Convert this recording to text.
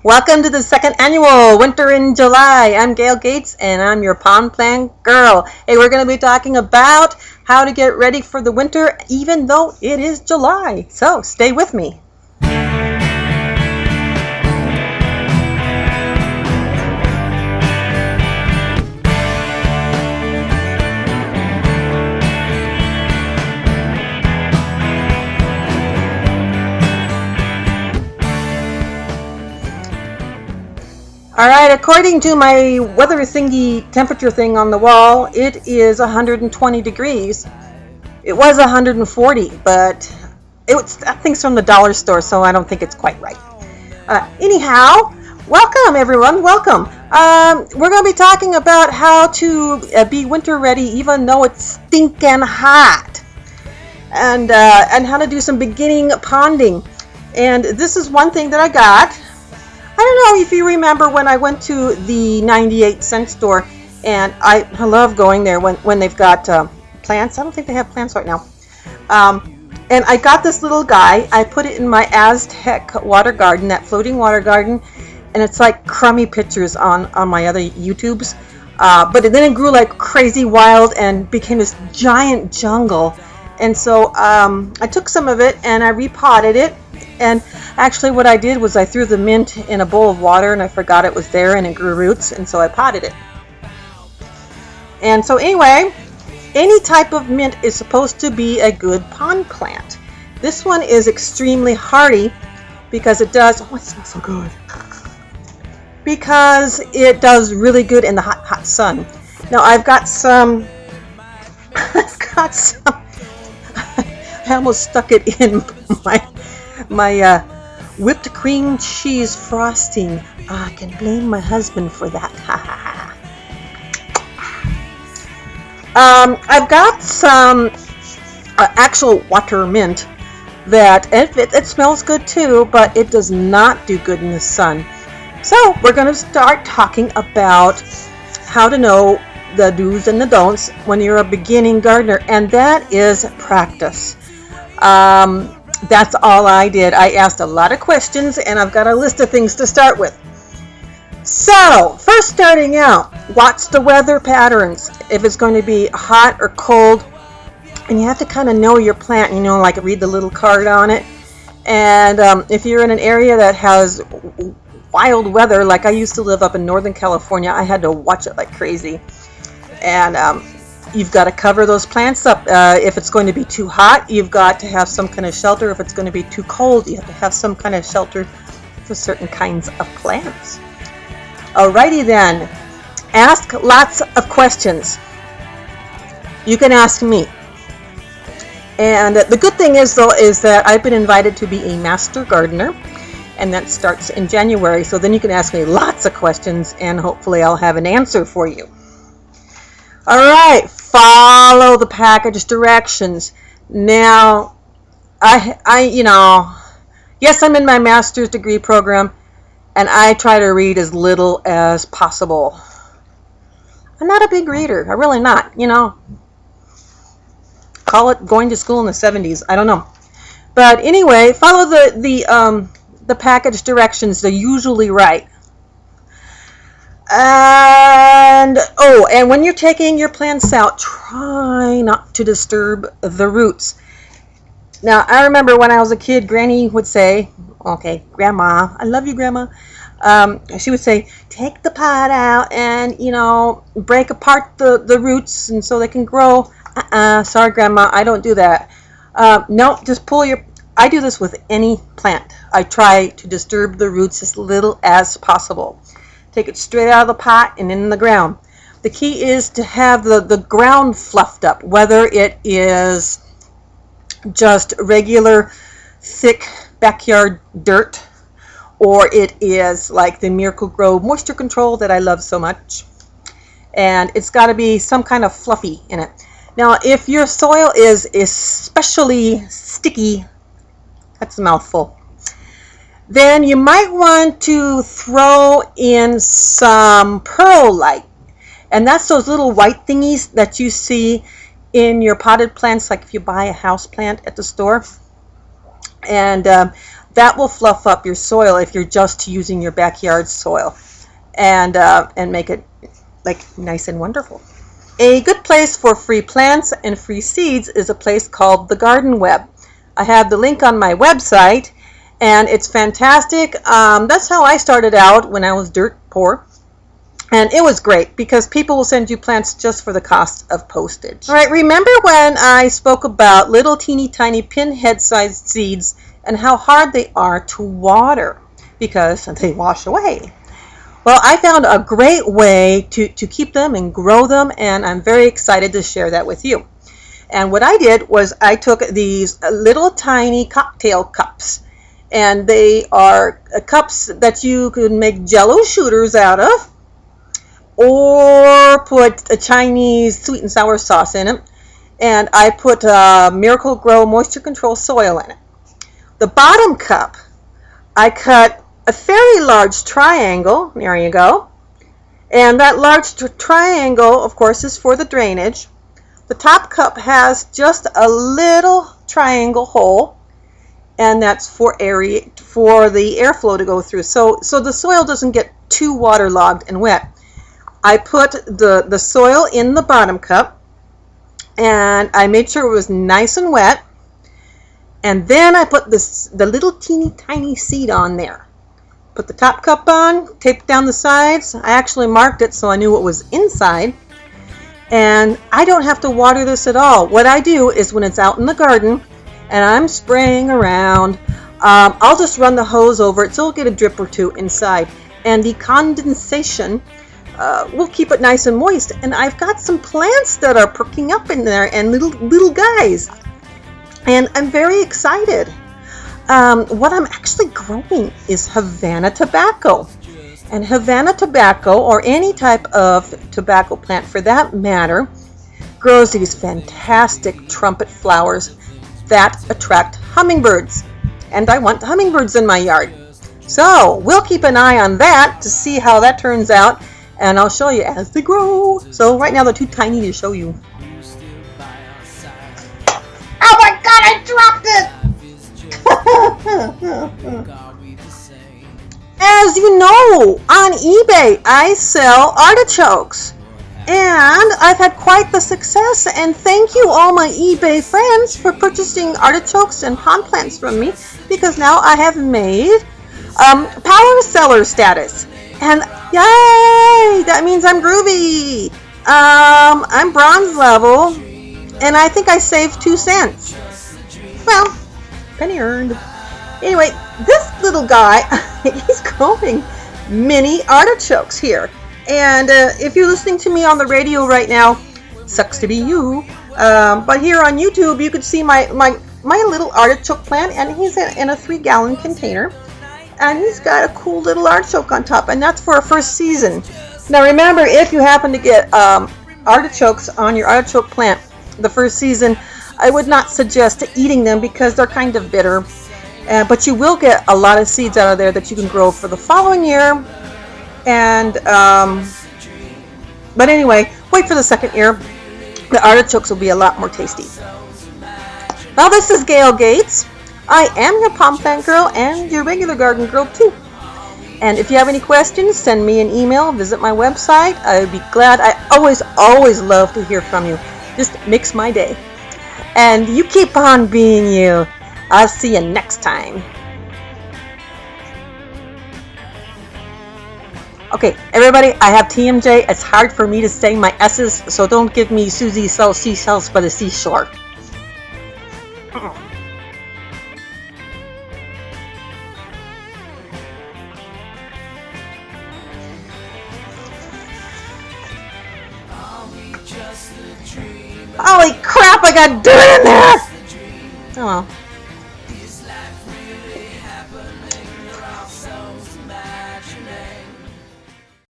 Welcome to the second annual Winter in July. I'm Gail Gates and I'm your pond plant girl. Hey, we're going to be talking about how to get ready for the winter even though it is July. So stay with me. All right, according to my weather thingy temperature thing on the wall, it is 120 degrees. It was 140, but that thing's from the dollar store, so I don't think it's quite right. Anyhow, welcome everyone, welcome. We're going to be talking about how to be winter ready even though it's stinking hot, and how to do some beginning ponding. And this is one thing that I got. I don't know if you remember when I went to the 98-cent store, and I love going there when they've got plants. I don't think they have plants right now. And I got this little guy. I put it in my Aztec water garden, that floating water garden, and it's like crummy pictures on my other YouTubes. But then it grew like crazy wild and became this giant jungle. And so I took some of it and I repotted it. And actually what I did was I threw the mint in a bowl of water and I forgot it was there and it grew roots, and so I potted it. And so anyway, any type of mint is supposed to be a good pond plant. This one is extremely hardy because it does, oh, it smells so good. Because it does really good in the hot, hot sun. Now I've got some, I almost stuck it in my whipped cream cheese frosting. I can blame my husband for that. I've got some actual water mint that it smells good too, but it does not do good in the sun. So we're going to start talking about how to know the do's and the don'ts when you're a beginning gardener, and that is practice. That's all I did. I asked a lot of questions and I've got a list of things to start with. So, first starting out, watch the weather patterns. If it's going to be hot or cold, and you have to kind of know your plant, like read the little card on it. And if you're in an area that has wild weather, like I used to live up in Northern California, I had to watch it like crazy. And you've got to cover those plants up. If it's going to be too hot, you've got to have some kind of shelter. If it's going to be too cold, you have to have some kind of shelter for certain kinds of plants. Alrighty then, ask lots of questions. You can ask me. And the good thing is that I've been invited to be a master gardener, and that starts in January. So then you can ask me lots of questions and hopefully I'll have an answer for you. All right, follow the package directions. Now, yes, I'm in my master's degree program, and I try to read as little as possible. I'm not a big reader. I'm really not, Call it going to school in the 70s. I don't know. But anyway, follow the package directions. They're usually right. And when you're taking your plants out, try not to disturb the roots. Now, I remember when I was a kid, Granny would say, okay, Grandma, I love you, Grandma. She would say, take the pot out and, break apart the roots and so they can grow. Sorry, Grandma, I don't do that. No, just I do this with any plant. I try to disturb the roots as little as possible. Take it straight out of the pot and in the ground. The key is to have the ground fluffed up, whether it is just regular thick backyard dirt or it is like the Miracle-Gro moisture control that I love so much. And it's got to be some kind of fluffy in it. Now, if your soil is especially sticky, that's a mouthful, then you might want to throw in some perlite. And that's those little white thingies that you see in your potted plants, like if you buy a house plant at the store. And that will fluff up your soil if you're just using your backyard soil, and make it like nice and wonderful. A good place for free plants and free seeds is a place called the Garden Web. I have the link on my website, and it's fantastic. That's how I started out when I was dirt poor. And it was great because people will send you plants just for the cost of postage. All right, remember when I spoke about little teeny tiny pinhead-sized seeds and how hard they are to water because they wash away? Well, I found a great way to keep them and grow them, and I'm very excited to share that with you. And what I did was I took these little tiny cocktail cups, and they are cups that you could make jello shooters out of, or put a Chinese sweet and sour sauce in it. And I put Miracle Grow moisture control soil in it. The bottom cup, I cut a fairly large triangle. There you go. And that large triangle, of course, is for the drainage. The top cup has just a little triangle hole, and that's for the airflow to go through. So the soil doesn't get too waterlogged and wet. I put the soil in the bottom cup, and I made sure it was nice and wet. And then I put the little teeny tiny seed on there. Put the top cup on, taped down the sides. I actually marked it so I knew what was inside. And I don't have to water this at all. What I do is when it's out in the garden and I'm spraying around, I'll just run the hose over it so it'll get a drip or two inside. And the condensation will keep it nice and moist. And I've got some plants that are perking up in there, and little guys. And I'm very excited. What I'm actually growing is Havana tobacco. And Havana tobacco, or any type of tobacco plant for that matter, grows these fantastic trumpet flowers that attract hummingbirds. And I want hummingbirds in my yard. So we'll keep an eye on that to see how that turns out. And I'll show you as they grow. So right now they're too tiny to show you. Oh my God, I dropped it! As you know, on eBay I sell artichokes. And I've had quite the success, and thank you all my eBay friends for purchasing artichokes and pond plants from me, because now I have made power seller status. And yay! That means I'm groovy. I'm bronze level, and I think I saved 2 cents. Well, penny earned. Anyway, this little guy, he's growing mini artichokes here. And if you're listening to me on the radio right now, sucks to be you. But here on YouTube, you could see my little artichoke plant, and he's in a 3-gallon container. And he's got a cool little artichoke on top, and that's for a first season. Now remember, if you happen to get artichokes on your artichoke plant the first season, I would not suggest eating them because they're kind of bitter. But you will get a lot of seeds out of there that you can grow for the following year. And but anyway, wait for the second year. The artichokes will be a lot more tasty. Well, this is Gail Gates. I am your pond plant girl and your regular garden girl too. And if you have any questions, send me an email, visit my website. I would be glad. I always love to hear from you. Just makes my day. And you keep on being you. I'll see you next time. Okay, everybody, I have TMJ. It's hard for me to say my S's, so don't give me Susie sells seashells by the seashore. Holy crap, I got dirt in there! Oh well.